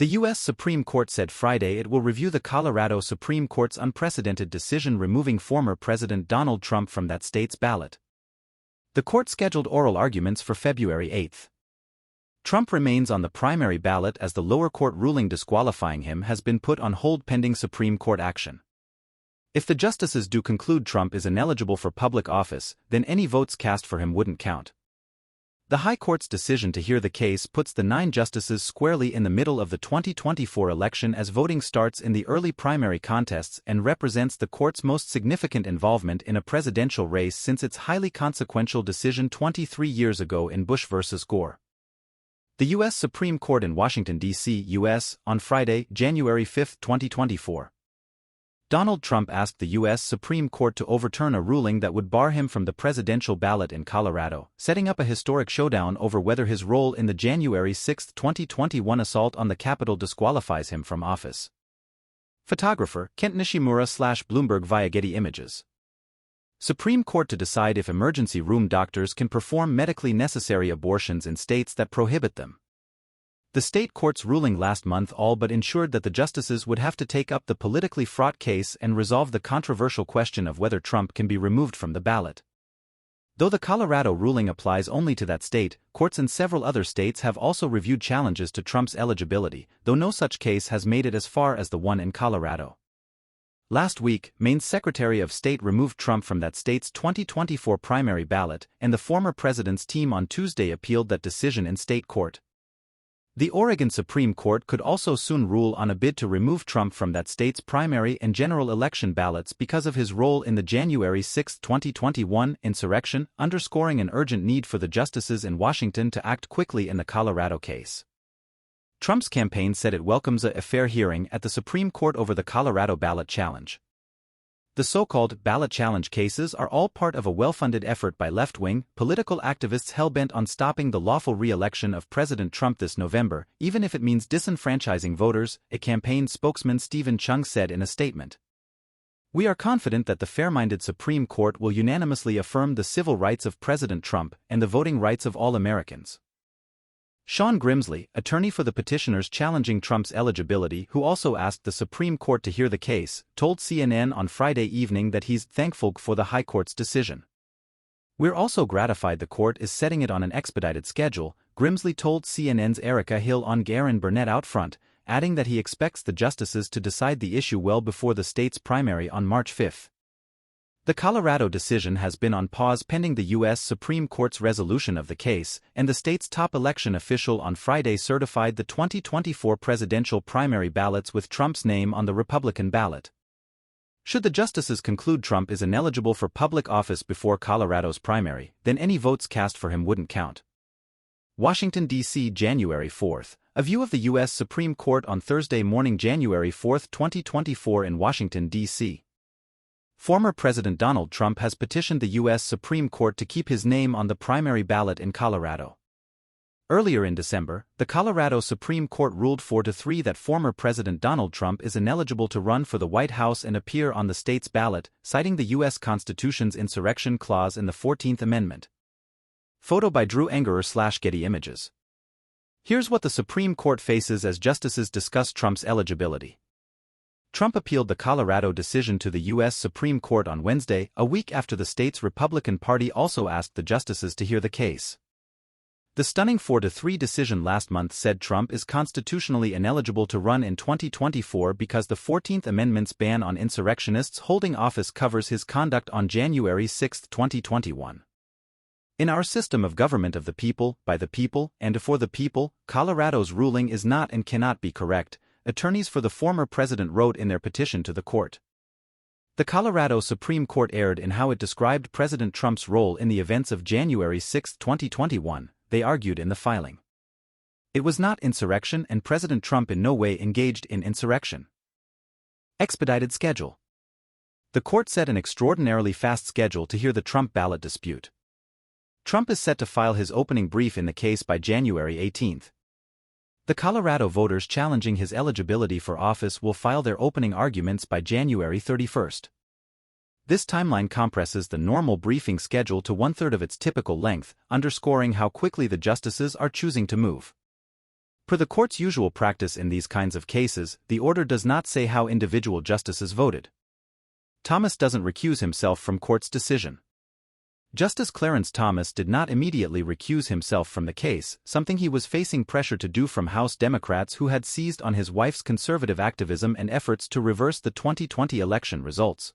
The U.S. Supreme Court said Friday it will review the Colorado Supreme Court's unprecedented decision removing former President Donald Trump from that state's ballot. The court scheduled oral arguments for February 8. Trump remains on the primary ballot as the lower court ruling disqualifying him has been put on hold pending Supreme Court action. If the justices do conclude Trump is ineligible for public office, then any votes cast for him wouldn't count. The High Court's decision to hear the case puts the 9 justices squarely in the middle of the 2024 election as voting starts in the early primary contests and represents the court's most significant involvement in a presidential race since its highly consequential decision 23 years ago in Bush versus Gore. The U.S. Supreme Court in Washington, D.C., U.S., on Friday, January 5, 2024. Donald Trump asked the U.S. Supreme Court to overturn a ruling that would bar him from the presidential ballot in Colorado, setting up a historic showdown over whether his role in the January 6, 2021 assault on the Capitol disqualifies him from office. Photographer, Kent Nishimura/Bloomberg via Getty Images. Supreme Court to decide if emergency room doctors can perform medically necessary abortions in states that prohibit them. The state court's ruling last month all but ensured that the justices would have to take up the politically fraught case and resolve the controversial question of whether Trump can be removed from the ballot. Though the Colorado ruling applies only to that state, courts in several other states have also reviewed challenges to Trump's eligibility, though no such case has made it as far as the one in Colorado. Last week, Maine's Secretary of State removed Trump from that state's 2024 primary ballot, and the former president's team on Tuesday appealed that decision in state court. The Oregon Supreme Court could also soon rule on a bid to remove Trump from that state's primary and general election ballots because of his role in the January 6, 2021 insurrection, underscoring an urgent need for the justices in Washington to act quickly in the Colorado case. Trump's campaign said it welcomes a fair hearing at the Supreme Court over the Colorado ballot challenge. The so-called ballot challenge cases are all part of a well-funded effort by left-wing, political activists hell-bent on stopping the lawful re-election of President Trump this November, even if it means disenfranchising voters, a campaign spokesman Stephen Chung said in a statement. "We are confident that the fair-minded Supreme Court will unanimously affirm the civil rights of President Trump and the voting rights of all Americans." Sean Grimsley, attorney for the petitioners challenging Trump's eligibility who also asked the Supreme Court to hear the case, told CNN on Friday evening that he's thankful for the High Court's decision. "We're also gratified the court is setting it on an expedited schedule," Grimsley told CNN's Erica Hill on Gore and Burnett out front, adding that he expects the justices to decide the issue well before the state's primary on March 5. The Colorado decision has been on pause pending the U.S. Supreme Court's resolution of the case, and the state's top election official on Friday certified the 2024 presidential primary ballots with Trump's name on the Republican ballot. Should the justices conclude Trump is ineligible for public office before Colorado's primary, then any votes cast for him wouldn't count. Washington, D.C., January 4. A view of the U.S. Supreme Court on Thursday morning, January 4, 2024 in Washington, D.C. Former President Donald Trump has petitioned the U.S. Supreme Court to keep his name on the primary ballot in Colorado. Earlier in December, the Colorado Supreme Court ruled 4-3 that former President Donald Trump is ineligible to run for the White House and appear on the state's ballot, citing the U.S. Constitution's insurrection clause in the 14th Amendment. Photo by Drew Engerer/Getty Images. Here's what the Supreme Court faces as justices discuss Trump's eligibility. Trump appealed the Colorado decision to the U.S. Supreme Court on Wednesday, a week after the state's Republican Party also asked the justices to hear the case. The stunning 4-3 decision last month said Trump is constitutionally ineligible to run in 2024 because the 14th Amendment's ban on insurrectionists holding office covers his conduct on January 6, 2021. In our system of government of the people, by the people, and for the people, Colorado's ruling is not and cannot be correct, attorneys for the former president wrote in their petition to the court. The Colorado Supreme Court erred in how it described President Trump's role in the events of January 6, 2021, they argued in the filing. It was not insurrection and President Trump in no way engaged in insurrection. Expedited schedule. The court set an extraordinarily fast schedule to hear the Trump ballot dispute. Trump is set to file his opening brief in the case by January 18. The Colorado voters challenging his eligibility for office will file their opening arguments by January 31. This timeline compresses the normal briefing schedule to one-third of its typical length, underscoring how quickly the justices are choosing to move. Per the court's usual practice in these kinds of cases, the order does not say how individual justices voted. Thomas doesn't recuse himself from court's decision. Justice Clarence Thomas did not immediately recuse himself from the case, something he was facing pressure to do from House Democrats who had seized on his wife's conservative activism and efforts to reverse the 2020 election results.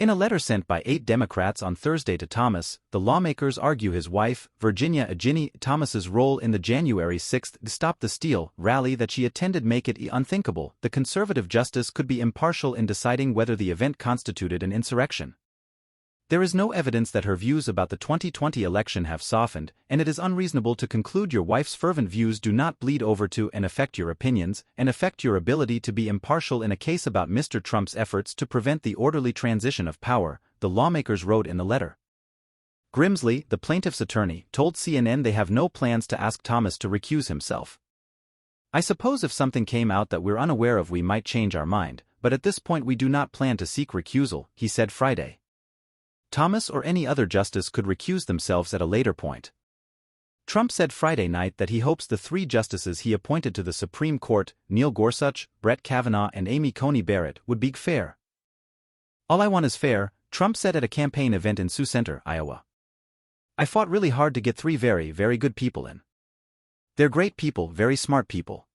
In a letter sent by 8 Democrats on Thursday to Thomas, the lawmakers argue his wife, Virginia Ginny Thomas's role in the January 6 Stop the Steal rally that she attended make it unthinkable the conservative justice could be impartial in deciding whether the event constituted an insurrection. There is no evidence that her views about the 2020 election have softened, and it is unreasonable to conclude your wife's fervent views do not bleed over to and affect your opinions, and affect your ability to be impartial in a case about Mr. Trump's efforts to prevent the orderly transition of power, the lawmakers wrote in the letter. Grimsley, the plaintiff's attorney, told CNN they have no plans to ask Thomas to recuse himself. I suppose if something came out that we're unaware of we might change our mind, but at this point we do not plan to seek recusal, he said Friday. Thomas or any other justice could recuse themselves at a later point. Trump said Friday night that he hopes the 3 justices he appointed to the Supreme Court, Neil Gorsuch, Brett Kavanaugh and Amy Coney Barrett, would be fair. All I want is fair, Trump said at a campaign event in Sioux Center, Iowa. I fought really hard to get 3 very, very good people in. They're great people, very smart people.